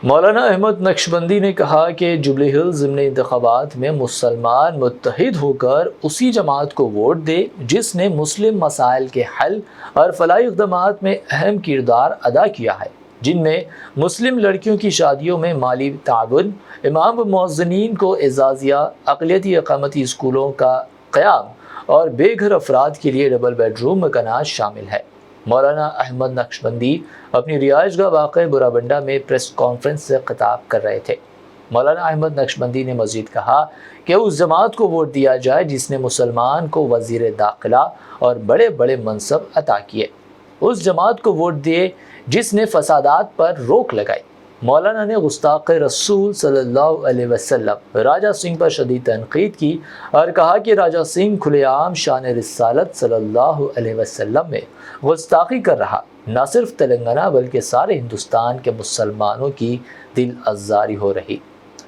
مولانا احمد نقشبندی نے کہا کہ جوبلی ہلز ضمنی انتخابات میں مسلمان متحد ہو کر اسی جماعت کو ووٹ دے جس نے مسلم مسائل کے حل اور فلاحی اقدامات میں اہم کردار ادا کیا ہے، جن میں مسلم لڑکیوں کی شادیوں میں مالی تعاون، امام و مؤذنین کو اعزازیہ، اقلیتی اقامتی اسکولوں کا قیام اور بے گھر افراد کے لیے ڈبل بیڈ روم مکانات شامل ہے۔ مولانا احمد نقشبندی اپنی رہائش گاہ واقع برابنڈا میں پریس کانفرنس سے خطاب کر رہے تھے۔ مولانا احمد نقشبندی نے مزید کہا کہ اس جماعت کو ووٹ دیا جائے جس نے مسلمان کو وزیر داخلہ اور بڑے بڑے منصب عطا کیے، اس جماعت کو ووٹ دیے جس نے فسادات پر روک لگائی۔ مولانا نے گستاخ رسول صلی اللہ علیہ وسلم راجہ سنگھ پر شدید تنقید کی اور کہا کہ راجہ سنگھ کھلے عام شان رسالت صلی اللہ علیہ وسلم میں گستاخی کر رہا، نہ صرف تلنگانہ بلکہ سارے ہندوستان کے مسلمانوں کی دل آزاری ہو رہی۔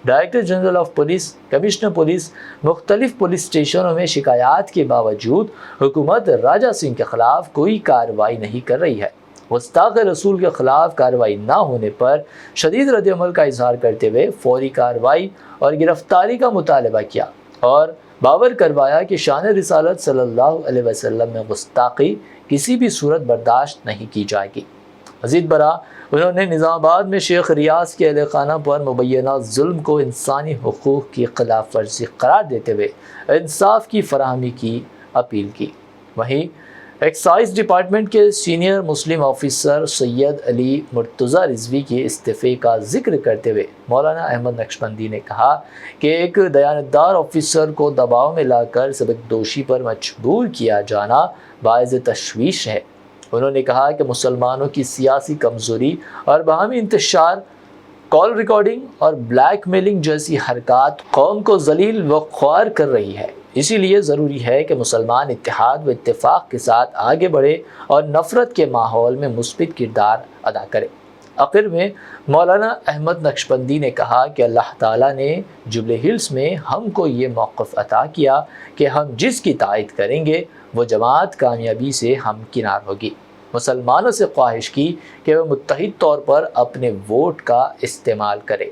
Director general of police, commissioner police مختلف پولیس اسٹیشنوں میں شکایات کے باوجود حکومت راجہ سنگھ کے خلاف کوئی کارروائی نہیں کر رہی ہے۔ گستاخ رسول کے خلاف کارروائی نہ ہونے پر شدید رد عمل کا اظہار کرتے ہوئے فوری کارروائی اور گرفتاری کا مطالبہ کیا اور باور کروایا کہ شان رسالت صلی اللہ علیہ وسلم میں گستاخی کسی بھی صورت برداشت نہیں کی جائے گی۔ مزید برآں انہوں نے نظام آباد میں شیخ ریاض کے اہل خانہ پر مبینہ ظلم کو انسانی حقوق کی خلاف ورزی قرار دیتے ہوئے انصاف کی فراہمی کی اپیل کی۔ وہیں ایکسائز ڈپارٹمنٹ کے سینئر مسلم آفیسر سید علی مرتضی رضوی کے استعفے کا ذکر کرتے ہوئے مولانا احمد نقشبندی نے کہا کہ ایک دیانتدار آفیسر کو دباؤ میں لا کر سبق دوشی پر مجبور کیا جانا باعث تشویش ہے۔ انہوں نے کہا کہ مسلمانوں کی سیاسی کمزوری اور باہمی انتشار، کال ریکارڈنگ اور بلیک میلنگ جیسی حرکات قوم کو ذلیل و خوار کر رہی ہے، اسی لیے ضروری ہے کہ مسلمان اتحاد و اتفاق کے ساتھ آگے بڑھے اور نفرت کے ماحول میں مثبت کردار ادا کرے۔ آخر میں مولانا احمد نقشبندی نے کہا کہ اللہ تعالیٰ نے جوبلی ہلز میں ہم کو یہ موقف عطا کیا کہ ہم جس کی تائید کریں گے وہ جماعت کامیابی سے ہمکنار ہوگی۔ مسلمانوں سے خواہش کی کہ وہ متحد طور پر اپنے ووٹ کا استعمال کرے۔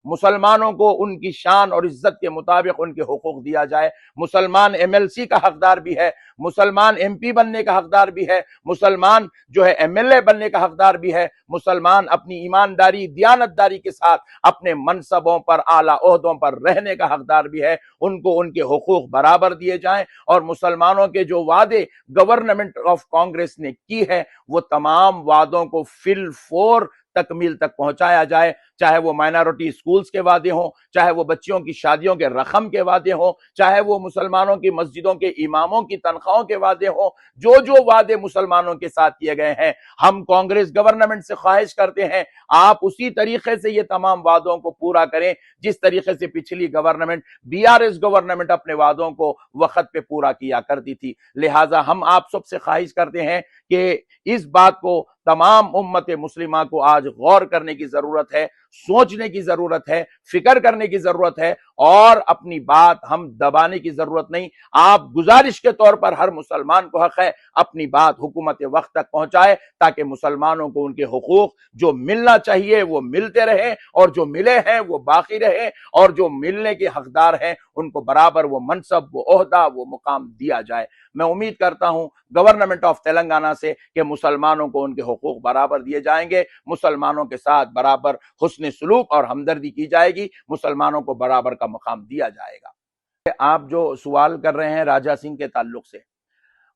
مسلمانوں کو ان کی شان اور عزت کے مطابق ان کے حقوق دیا جائے۔ مسلمان ایم ایل سی کا حقدار بھی ہے، مسلمان ایم پی بننے کا حقدار بھی ہے، مسلمان جو ہے ایم ایل اے بننے کا حقدار بھی ہے، مسلمان اپنی ایمانداری دیانتداری کے ساتھ اپنے منصبوں پر اعلیٰ عہدوں پر رہنے کا حقدار بھی ہے۔ ان کو ان کے حقوق برابر دیے جائیں اور مسلمانوں کے جو وعدے گورنمنٹ آف کانگریس نے کی ہے وہ تمام وعدوں کو فی الفور تکمیل تک پہنچایا جائے، چاہے وہ مائنارٹی اسکولز کے وعدے ہوں، چاہے وہ بچیوں کی شادیوں کے رقم کے وعدے ہوں، چاہے وہ مسلمانوں کی مسجدوں کے اماموں کی تنخواہوں کے وعدے ہوں، جو وعدے مسلمانوں کے ساتھ کیے گئے ہیں، ہم کانگریس گورنمنٹ سے خواہش کرتے ہیں آپ اسی طریقے سے یہ تمام وعدوں کو پورا کریں جس طریقے سے پچھلی government B R S government اپنے وعدوں کو وقت پہ پورا کیا کرتی تھی۔ لہٰذا ہم آپ سب سے خواہش کرتے ہیں کہ اس بات کو تمام امت مسلمہ کو آج غور کرنے کی ضرورت ہے، سوچنے کی ضرورت ہے، فکر کرنے کی ضرورت ہے اور اپنی بات ہم دبانے کی ضرورت نہیں۔ آپ گزارش کے طور پر ہر مسلمان کو حق ہے اپنی بات حکومت وقت تک پہنچائے تاکہ مسلمانوں کو ان کے حقوق جو ملنا چاہیے وہ ملتے رہیں اور جو ملے ہیں وہ باقی رہیں اور جو ملنے کے حقدار ہیں ان کو برابر وہ منصب، وہ عہدہ، وہ مقام دیا جائے۔ میں امید کرتا ہوں گورنمنٹ آف تلنگانہ سے کہ مسلمانوں کو ان کے حقوق برابر دیے جائیں گے، مسلمانوں کے ساتھ برابر حسن سلوک اور ہمدردی کی جائے گی، مسلمانوں کو برابر کا مقام دیا جائے گا۔ آپ جو سوال کر رہے ہیں راجہ سنگھ کے تعلق سے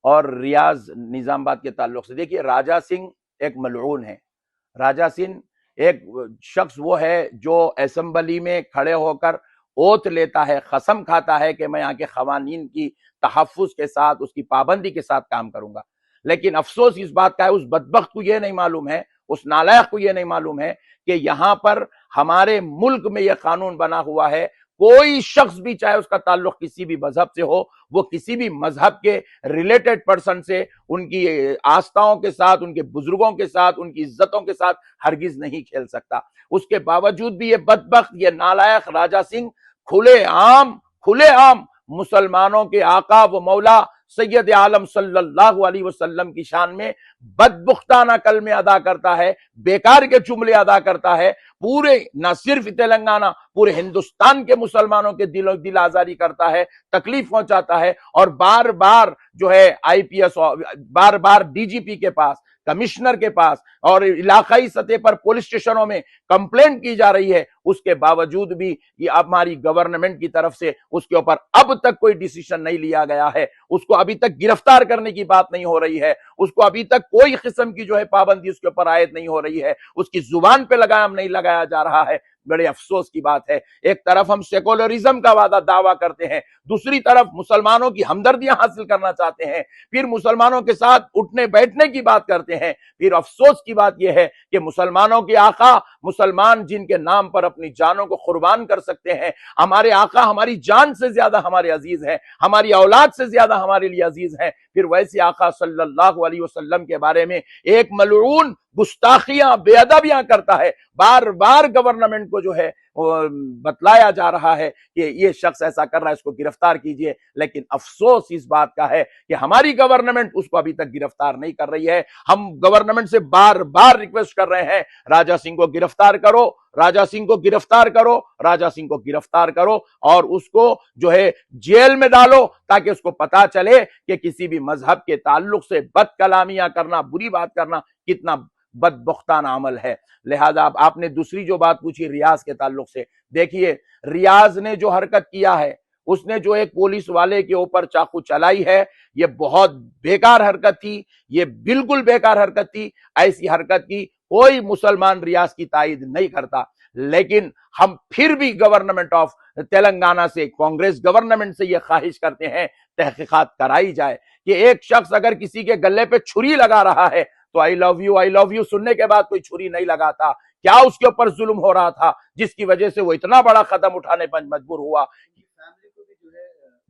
اور ریاض نظام آباد کے تعلق سے، دیکھیے راجہ سنگھ ایک ملعون ہے۔ راجہ سنگھ ایک شخص وہ ہے جو اسمبلی میں کھڑے ہو کر اوت لیتا ہے، قسم کھاتا ہے کہ میں یہاں کے قوانین کی تحفظ کے ساتھ، اس کی پابندی کے ساتھ کام کروں گا، لیکن افسوس اس بات کا ہے اس بدبخت کو یہ نہیں معلوم ہے، اس نالائق کو یہ نہیں معلوم ہے کہ یہاں پر ہمارے ملک میں یہ قانون بنا ہوا ہے، کوئی شخص بھی چاہے اس کا تعلق کسی بھی مذہب سے ہو، وہ کسی بھی مذہب کے ریلیٹڈ پرسن سے ان کی آستھاؤں کے ساتھ، ان کے بزرگوں کے ساتھ، ان کی عزتوں کے ساتھ ہرگز نہیں کھیل سکتا۔ اس کے باوجود بھی یہ بدبخت، یہ نالائق راجہ سنگھ کھلے عام مسلمانوں کے آقا و مولا سید عالم صلی اللہ علیہ وسلم کی شان میں بدبختانہ کلمے ادا کرتا ہے، بیکار کے جملے ادا کرتا ہے، پورے نہ صرف تلنگانہ پورے ہندوستان کے مسلمانوں کے دل آزاری کرتا ہے، تکلیف پہنچاتا ہے، اور بار بار جو ہے آئی پی ایس بار بار ڈی جی پی کے پاس، کمشنر کے پاس اور علاقائی سطح پر پولیس اسٹیشنوں میں کمپلینٹ کی جا رہی ہے، اس کے باوجود بھی یہ ہماری گورنمنٹ کی طرف سے اس کے اوپر اب تک کوئی ڈیسیشن نہیں لیا گیا ہے، اس کو ابھی تک گرفتار کرنے کی بات نہیں ہو رہی ہے، اس کو ابھی تک کوئی قسم کی جو ہے پابندی اس کے اوپر عائد نہیں ہو رہی ہے، اس کی زبان پہ لگام نہیں لگایا جا رہا ہے۔ بڑے افسوس کی بات ہے، ایک طرف ہم سیکولرزم کا دعویٰ کرتے ہیں، دوسری طرف مسلمانوں کی ہمدردیاں حاصل کرنا چاہتے ہیں، پھر مسلمانوں کے ساتھ اٹھنے بیٹھنے کی بات کرتے ہیں، پھر افسوس کی بات یہ ہے کہ مسلمانوں کے آقا، مسلمان جن کے نام پر اپنی جانوں کو قربان کر سکتے ہیں، ہمارے آقا ہماری جان سے زیادہ ہمارے عزیز ہیں، ہماری اولاد سے زیادہ ہمارے لیے عزیز ہیں، پھر ویسے آقا صلی اللہ علیہ وسلم کے بارے میں ایک ملعون گستاخیاں بے ادبیاں کرتا ہے، بار بار گورنمنٹ کو جو ہے بتلایا جا رہا ہے کہ یہ شخص ایسا کر رہا ہے، اس کو گرفتار کیجئے، لیکن افسوس اس بات کا ہے کہ ہماری گورنمنٹ اس کو ابھی تک گرفتار نہیں کر رہی ہے۔ ہم گورنمنٹ سے بار بار ریکویسٹ کر رہے ہیں، راجہ سنگھ کو گرفتار کرو، راجہ سنگھ کو گرفتار کرو، راجہ سنگھ کو گرفتار کرو، اور اس کو جو ہے جیل میں ڈالو، تاکہ اس کو پتا چلے کہ کسی بھی مذہب کے تعلق سے بد کلامیاں کرنا، بری بات کرنا کتنا بدبختانہ عمل ہے۔ لہذا آپ نے دوسری جو بات پوچھی ریاض کے تعلق سے، دیکھیے ریاض نے جو حرکت کیا ہے، اس نے جو ایک پولیس والے کے اوپر چاقو چلائی ہے، یہ بہت بیکار حرکت تھی، یہ بالکل بیکار حرکت تھی۔ ایسی حرکت کی کوئی مسلمان ریاض کی تائید نہیں کرتا، لیکن ہم پھر بھی گورنمنٹ آف تلنگانہ سے، کانگریس گورنمنٹ سے یہ خواہش کرتے ہیں تحقیقات کرائی جائے کہ ایک شخص اگر کسی کے گلے پہ چھری لگا رہا ہے تو آئی لو یو سننے کے بعد کوئی چھری نہیں لگاتا، کیا اس کے اوپر ظلم ہو رہا تھا جس کی وجہ سے وہ اتنا بڑا قدم اٹھانے پر مجبور ہوا؟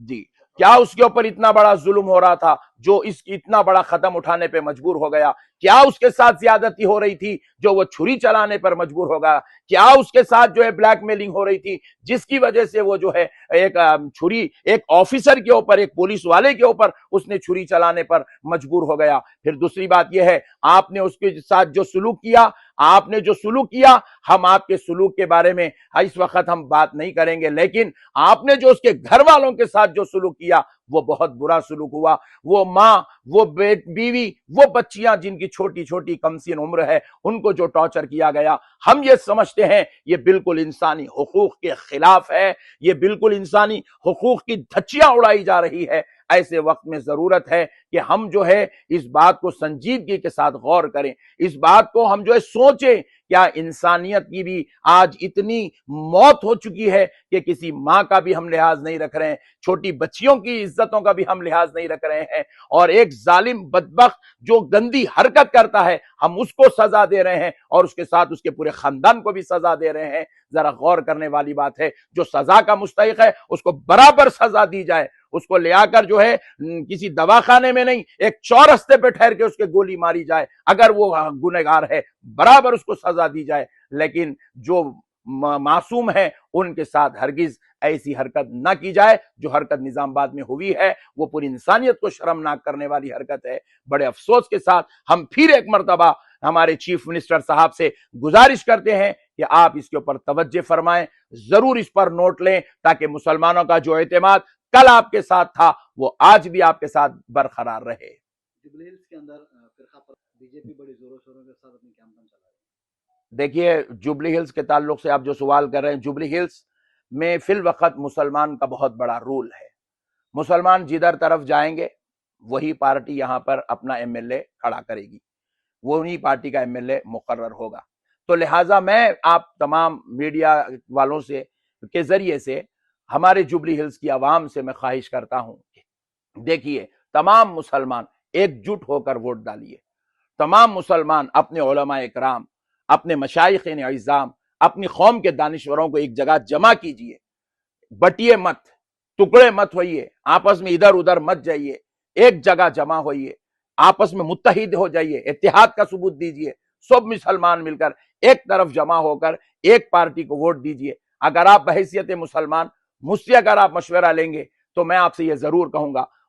جی، کیا اس کے اوپر اتنا بڑا ظلم ہو رہا تھا جو اس کی اتنا بڑا قدم اٹھانے پہ مجبور ہو گیا؟ کیا اس کے ساتھ زیادتی ہو رہی تھی جو وہ چھری چلانے پر مجبور ہو گیا؟ کیا اس کے ساتھ جو ہے بلیک میلنگ ہو رہی تھی جس کی وجہ سے وہ جو ہے ایک چھری ایک آفیسر کے اوپر، ایک پولیس والے کے اوپر اس نے چھری چلانے پر مجبور ہو گیا؟ پھر دوسری بات یہ ہے، آپ نے اس کے ساتھ جو سلوک کیا، آپ نے جو سلوک کیا، ہم آپ کے سلوک کے بارے میں اس وقت ہم بات نہیں کریں گے، لیکن آپ نے جو اس کے گھر والوں کے ساتھ جو سلوک کیا وہ بہت برا سلوک ہوا۔ وہ ماں، وہ بیوی، وہ بچیاں جن کی چھوٹی چھوٹی کمسن عمر ہے، ان کو جو ٹارچر کیا گیا، ہم یہ سمجھتے ہیں یہ بالکل انسانی حقوق کے خلاف ہے، یہ بالکل انسانی حقوق کی دھچیاں اڑائی جا رہی ہے۔ ایسے وقت میں ضرورت ہے کہ ہم جو ہے اس بات کو سنجیدگی کے ساتھ غور کریں، اس بات کو ہم جو ہے سوچیں، کیا انسانیت کی بھی آج اتنی موت ہو چکی ہے کہ کسی ماں کا بھی ہم لحاظ نہیں رکھ رہے ہیں، چھوٹی بچیوں کی عزتوں کا بھی ہم لحاظ نہیں رکھ رہے ہیں، اور ایک ظالم بدبخت جو گندی حرکت کرتا ہے ہم اس کو سزا دے رہے ہیں، اور اس کے ساتھ اس کے پورے خاندان کو بھی سزا دے رہے ہیں۔ ذرا غور کرنے والی بات ہے، جو سزا کا مستحق ہے اس کو برابر سزا دی جائے، اس کو لے آ کر جو ہے کسی دواخانے میں نہیں، ایک چورستے پہ ٹھہر کے اس کے گولی ماری جائے، اگر وہ گنہگار ہے برابر اس کو سزا دی جائے، لیکن جو معصوم ہیں ان کے ساتھ ہرگز ایسی حرکت نہ کی جائے۔ جو حرکت نظام آباد میں ہوئی ہے وہ پوری انسانیت کو شرمناک کرنے والی حرکت ہے۔ بڑے افسوس کے ساتھ ہم پھر ایک مرتبہ ہمارے چیف منسٹر صاحب سے گزارش کرتے ہیں کہ آپ اس کے اوپر توجہ فرمائیں، ضرور اس پر نوٹ لیں، تاکہ مسلمانوں کا جو اعتماد کل آپ کے ساتھ تھا وہ آج بھی آپ کے ساتھ برقرار رہے۔ جبلی ہلز کے اندر فرقہ پر بی جے پی بڑی زوروں شوروں کے ساتھ اپنی کیمپین چلا رہی ہے۔ دیکھیے، جبلی ہلز کے تعلق سے آپ جو سوال کر رہے ہیں، جبلی ہلز میں فی الوقت مسلمان کا بہت بڑا رول ہے۔ مسلمان جدھر طرف جائیں گے وہی پارٹی یہاں پر اپنا ایم ایل اے کھڑا کرے گی، وہی پارٹی کا ایم ایل اے مقرر ہوگا۔ تو لہٰذا میں آپ تمام میڈیا والوں سے کے ذریعے سے ہمارے جبلی ہلز کی عوام سے میں خواہش کرتا ہوں، دیکھیے تمام مسلمان ایک جٹ ہو کر ووٹ ڈالیے، تمام مسلمان اپنے علماء اکرام، اپنے مشائخین اعظام، اپنی قوم کے دانشوروں کو ایک جگہ جمع کیجئے، بٹیے مت، ٹکڑے مت ہوئیے، آپس میں ادھر ادھر مت جائیے، ایک جگہ جمع ہوئیے، آپس میں متحد ہو جائیے، اتحاد کا ثبوت دیجئے، سب مسلمان مل کر ایک طرف جمع ہو کر ایک پارٹی کو ووٹ دیجئے۔ اگر آپ بحیثیت مسلمان مجھ سے اگر آپ مشورہ لیں گے تو میں آپ سے یہ ضرور کہوں گا،